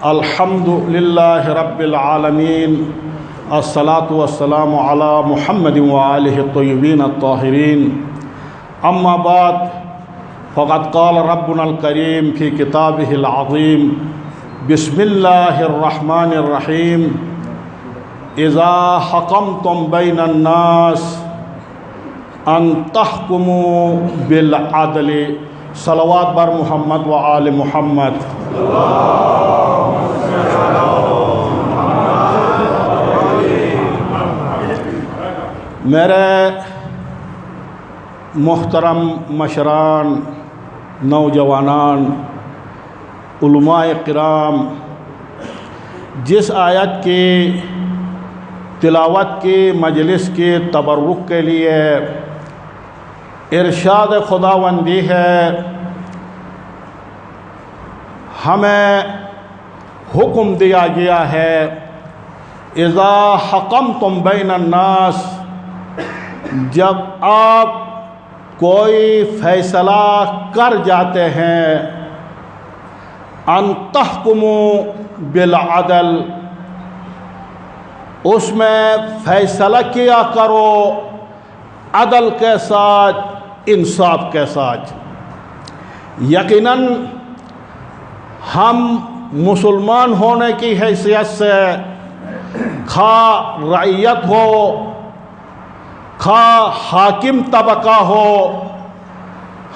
الحمد للہ رب العالمین الصلاة والسلام علی محمد وآلہ الطیبین الطاہرین اما بعد فقد قال ربنا الکریم فی کتابہ العظیم بسم اللہ الرحمن الرحیم اذا حکمتم بین الناس ان تحکموا بالعدل صلوات بر محمد و آل محمد. میرے محترم مشران، نوجوانان، علماء کرام، جس آیت کی تلاوت کی مجلس کی تبرک کے لیے ارشاد خداوندی ہے، ہمیں حکم دیا گیا ہے اذا حکمتم بین الناس، جب آپ کوئی فیصلہ کر جاتے ہیں، ان تحکموا بالعدل، اس میں فیصلہ کیا کرو عدل کے ساتھ، انصاف کے ساتھ. یقیناً ہم مسلمان ہونے کی حیثیت سے خواہ رعیت ہو، خواہ حاکم طبقہ ہو،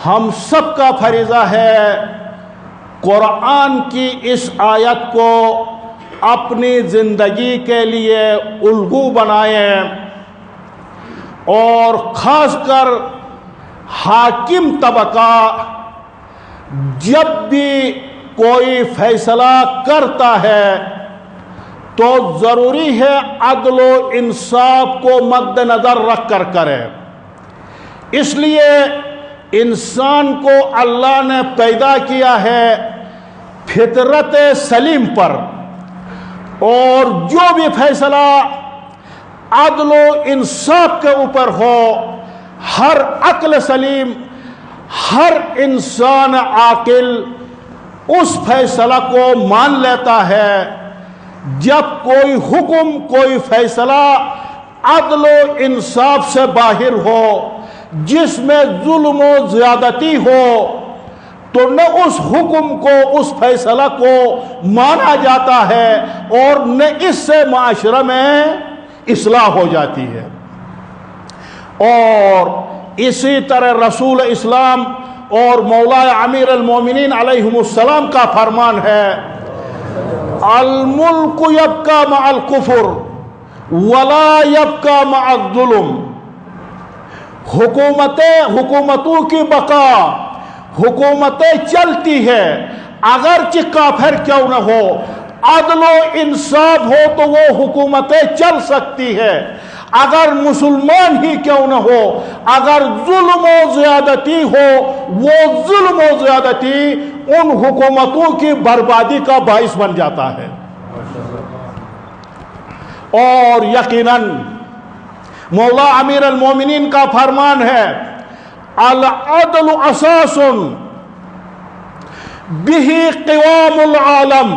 ہم سب کا فریضہ ہے قرآن کی اس آیت کو اپنی زندگی کے لیے الگو بنائیں، اور خاص کر حاکم طبقہ جب بھی کوئی فیصلہ کرتا ہے تو ضروری ہے عدل و انصاف کو مد نظر رکھ کر کرے. اس لیے انسان کو اللہ نے پیدا کیا ہے فطرت سلیم پر، اور جو بھی فیصلہ عدل و انصاف کے اوپر ہو، ہر عقل سلیم، ہر انسان عاقل اس فیصلہ کو مان لیتا ہے. جب کوئی حکم، کوئی فیصلہ عدل و انصاف سے باہر ہو، جس میں ظلم و زیادتی ہو، تو نہ اس حکم کو، اس فیصلہ کو مانا جاتا ہے، اور نہ اس سے معاشرہ میں اصلاح ہو جاتی ہے. اور اسی طرح رسول اسلام اور مولا امیر المومنین علیہ السلام کا فرمان ہے، الملک یبقی مع الکفر ولا یبقی مع الظلم. حکومتوں کی بقا، حکومتیں چلتی ہے اگرچہ کافر کیوں نہ ہو، عدل و انصاف ہو تو وہ حکومتیں چل سکتی ہے. اگر مسلمان ہی کیوں نہ ہو، اگر ظلم و زیادتی ہو، وہ ظلم و زیادتی ان حکومتوں کی بربادی کا باعث بن جاتا ہے. اور یقیناً مولا امیر المومنین کا فرمان ہے، العدل اساس بہ قوام العالم.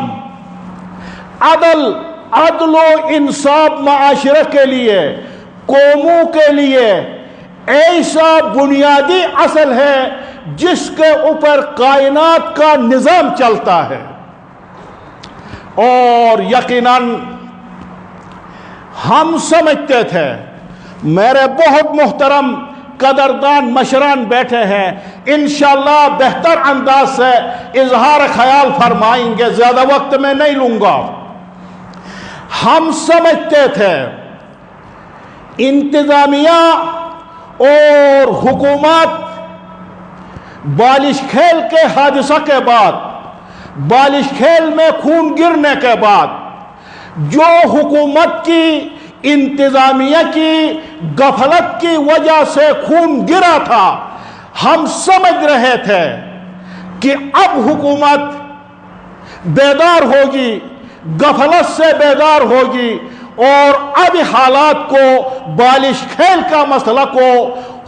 عدل و انصاف معاشرے کے لیے، قوموں کے لیے ایسا بنیادی اصل ہے جس کے اوپر کائنات کا نظام چلتا ہے. اور یقیناً ہم سمجھتے تھے، میرے بہت محترم قدردان مشران بیٹھے ہیں، انشاءاللہ بہتر انداز سے اظہار خیال فرمائیں گے، زیادہ وقت میں نہیں لوں گا. ہم سمجھتے تھے انتظامیہ اور حکومت بالش کھیل کے حادثہ کے بعد، بالش کھیل میں خون گرنے کے بعد جو حکومت کی، انتظامیہ کی غفلت کی وجہ سے خون گرا تھا، ہم سمجھ رہے تھے کہ اب حکومت بیدار ہوگی، غفلت سے بیدار ہوگی، اور اب حالات کو، بالش کھیل کا مسئلہ کو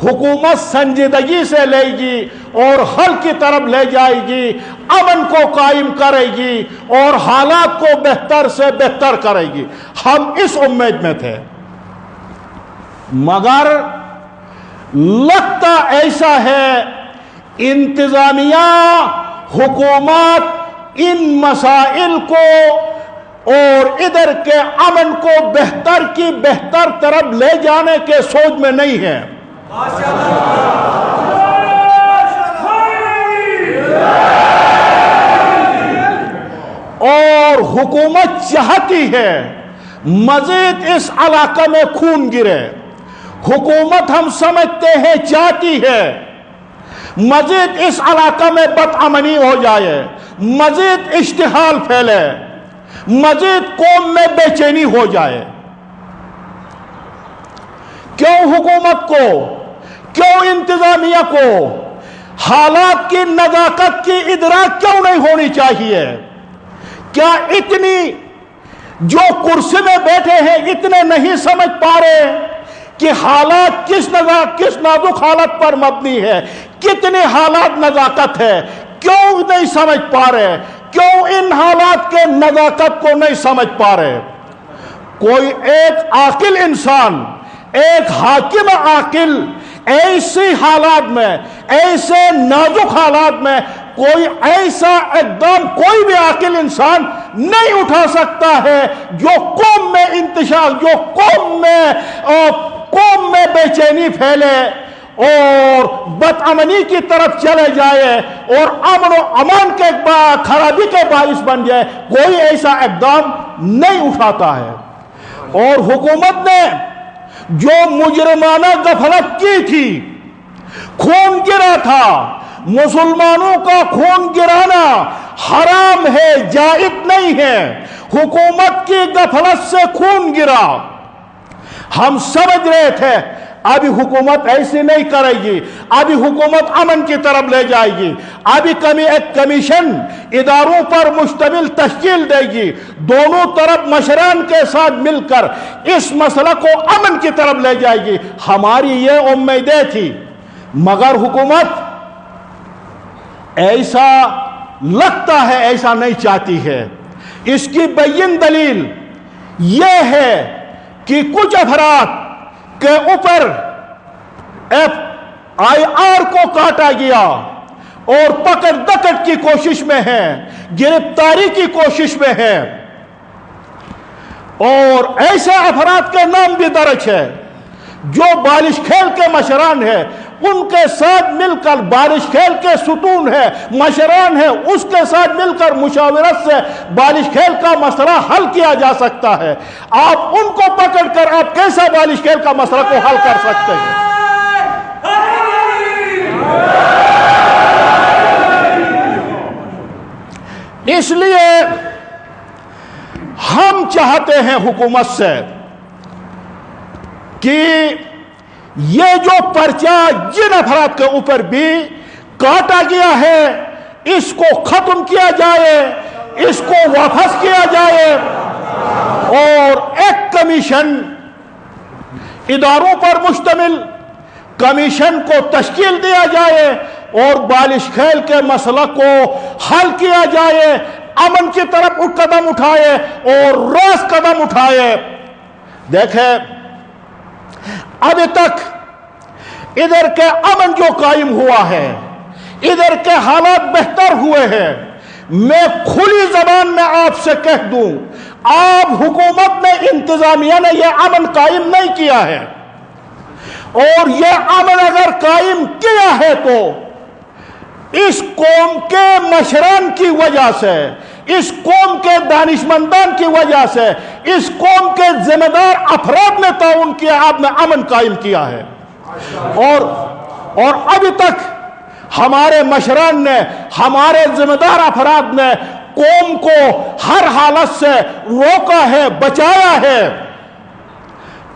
حکومت سنجیدگی سے لے گی اور حل کی طرف لے جائے گی. امن کو قائم کرے گی اور حالات کو بہتر سے بہتر کرے گی. ہم اس امید میں تھے، مگر لگتا ایسا ہے انتظامیہ، حکومت ان مسائل کو اور ادھر کے امن کو بہتر کی بہتر طرف لے جانے کے سوچ میں نہیں ہے. اور حکومت چاہتی ہے مزید اس علاقے میں خون گرے. حکومت ہم سمجھتے ہیں چاہتی ہے مزید اس علاقے میں بدامنی ہو جائے، مزید اشتعال پھیلے، مزید قوم میں بے چینی ہو جائے. کیوں حکومت کو، کیوں انتظامیہ کو حالات کی نزاکت کی ادراک کیوں نہیں ہونی چاہیے؟ کیا اتنی جو کرسی میں بیٹھے ہیں اتنے نہیں سمجھ پا رہے کہ حالات کس نازک حالت پر مبنی ہے، کتنے حالات نزاکت ہے؟ کیوں نہیں سمجھ پا رہے؟ کیوں ان حالات کے نزاکت کو نہیں سمجھ پا رہے؟ کوئی ایک عاقل انسان، ایک حاکم عاقل ایسی حالات میں، ایسے نازک حالات میں کوئی ایسا اقدام کوئی بھی عاقل انسان نہیں اٹھا سکتا ہے جو قوم میں انتشار، جو قوم میں بے چینی پھیلے اور بدامنی کی طرف چلے جائے اور امن و امان کے خرابی کے باعث بن جائے. کوئی ایسا اقدام نہیں اٹھاتا ہے. اور حکومت نے جو مجرمانہ غفلت کی تھی، خون گرا تھا، مسلمانوں کا خون گرانا حرام ہے، جائز نہیں ہے. حکومت کی غفلت سے خون گرا. ہم سمجھ رہے تھے ابھی حکومت ایسی نہیں کرے گی، ابھی حکومت امن کی طرف لے جائے گی، ابھی ایک کمیشن اداروں پر مشتمل تشکیل دے گی، دونوں طرف مشران کے ساتھ مل کر اس مسئلہ کو امن کی طرف لے جائے گی. ہماری یہ امیدیں تھی، مگر حکومت ایسا لگتا ہے ایسا نہیں چاہتی ہے. اس کی بین دلیل یہ ہے کہ کچھ افراد کے اوپر FIR کو کاٹا گیا اور پکڑ دکڑ کی کوشش میں ہے، گرفتاری کی کوشش میں ہے، اور ایسے افراد کے نام بھی درج ہے جو بالش کھیل کے مشران ہیں، ان کے ساتھ مل کر بالش کھیل کے ستون ہے، مشران ہے، اس کے ساتھ مل کر مشاورت سے بالش کھیل کا مسئلہ حل کیا جا سکتا ہے. آپ ان کو پکڑ کر آپ کیسا بالش کھیل کا مسئلہ کو حل کر سکتے ہیں؟ اس لیے ہم چاہتے ہیں حکومت سے کہ یہ جو پرچہ جن افراد کے اوپر بھی کاٹا گیا ہے اس کو ختم کیا جائے، اس کو واپس کیا جائے، اور ایک کمیشن اداروں پر مشتمل کمیشن کو تشکیل دیا جائے اور بالش کھیل کے مسئلہ کو حل کیا جائے، امن کی طرف قدم اٹھائے اور راست قدم اٹھائے. دیکھیں ابھی تک ادھر کے امن جو قائم ہوا ہے، ادھر کے حالات بہتر ہوئے ہیں. میں کھلی زبان میں آپ سے کہہ دوں، آپ حکومت نے، انتظامیہ نے یہ امن قائم نہیں کیا ہے، اور یہ امن اگر قائم کیا ہے تو اس قوم کے مشران کی وجہ سے، اس قوم کے دانشمندان کی وجہ سے، اس قوم کے ذمہ دار افراد نے تعاون کیا، آپ نے امن قائم کیا ہے. اور ابھی تک ہمارے مشران نے، ہمارے ذمہ دار افراد نے قوم کو ہر حالت سے روکا ہے، بچایا ہے.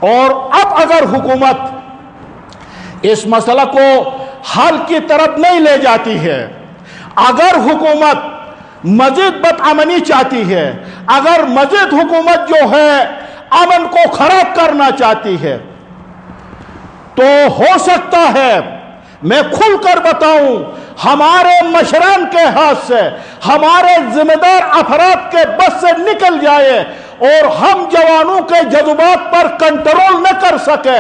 اور اب اگر حکومت اس مسئلہ کو حل کی طرف نہیں لے جاتی ہے، اگر حکومت مزید بدامنی چاہتی ہے، اگر مزید حکومت جو ہے امن کو خراب کرنا چاہتی ہے، تو ہو سکتا ہے میں کھل کر بتاؤں، ہمارے مشران کے ہاتھ سے، ہمارے ذمہ دار افراد کے بس سے نکل جائے اور ہم جوانوں کے جذبات پر کنٹرول نہ کر سکے،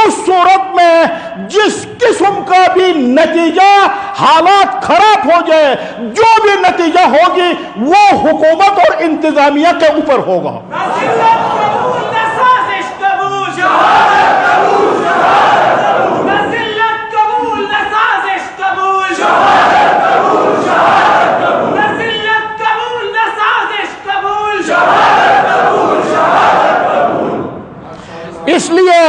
اس صورت میں جس قسم کا بھی نتیجہ، حالات خراب ہو جائے، جو بھی نتیجہ ہوگی وہ حکومت اور انتظامیہ کے اوپر ہوگا۔ اس لیے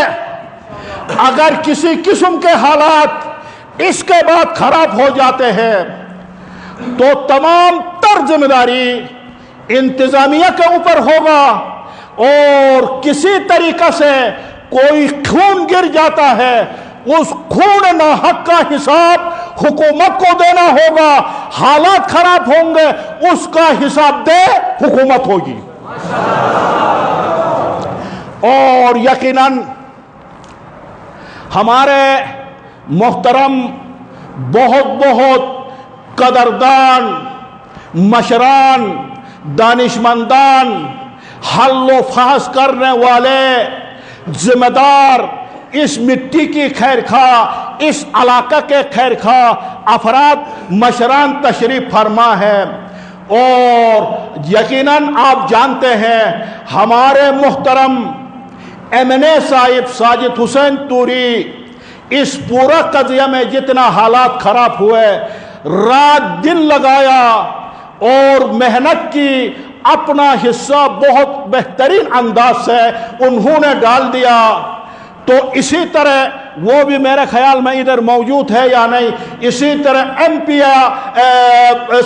اگر کسی قسم کے حالات اس کے بعد خراب ہو جاتے ہیں تو تمام تر ذمہ داری انتظامیہ کے اوپر ہوگا، اور کسی طریقہ سے کوئی خون گر جاتا ہے اس خون ناحق کا حساب حکومت کو دینا ہوگا، حالات خراب ہوں گے اس کا حساب دے حکومت ہوگی۔ اور یقیناً ہمارے محترم بہت بہت قدردان مشران، دانشمندان، حل و فحص کرنے والے، ذمہ دار، اس مٹی کی خیر خواہ، اس علاقہ کے خیر خواہ افراد مشران تشریف فرما ہے، اور یقیناً آپ جانتے ہیں ہمارے محترم MNA صاحب ساجد حسین توری اس پورا قضیہ میں جتنا حالات خراب ہوئے رات دن لگایا اور محنت کی، اپنا حصہ بہت بہترین انداز سے انہوں نے ڈال دیا۔ تو اسی طرح وہ بھی میرے خیال میں ادھر موجود ہے یا نہیں، اسی طرح MP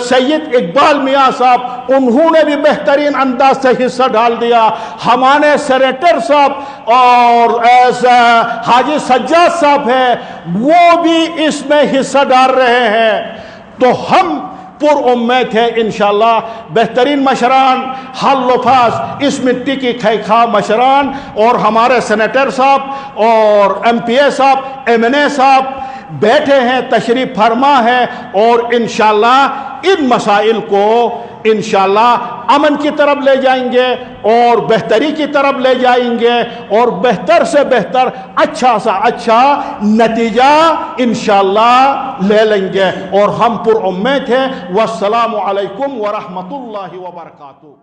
سید اقبال میاں صاحب، انہوں نے بھی بہترین انداز سے حصہ ڈال دیا۔ ہمارے سینیٹر صاحب اور حاجی سجاد صاحب ہیں، وہ بھی اس میں حصہ ڈال رہے ہیں۔ تو ہم پر امید ہے انشاءاللہ بہترین مشران، حل و فحص، اس مٹی کی خیخواہ مشران اور ہمارے سینیٹر صاحب اور MP صاحب، MNA صاحب بیٹھے ہیں، تشریف فرما ہے، اور انشاءاللہ ان مسائل کو انشاءاللہ امن کی طرف لے جائیں گے اور بہتری کی طرف لے جائیں گے، اور بہتر سے بہتر، اچھا سا اچھا نتیجہ انشاءاللہ لے لیں گے، اور ہم پر امید ہیں۔ والسلام علیکم ورحمۃ اللہ وبرکاتہ۔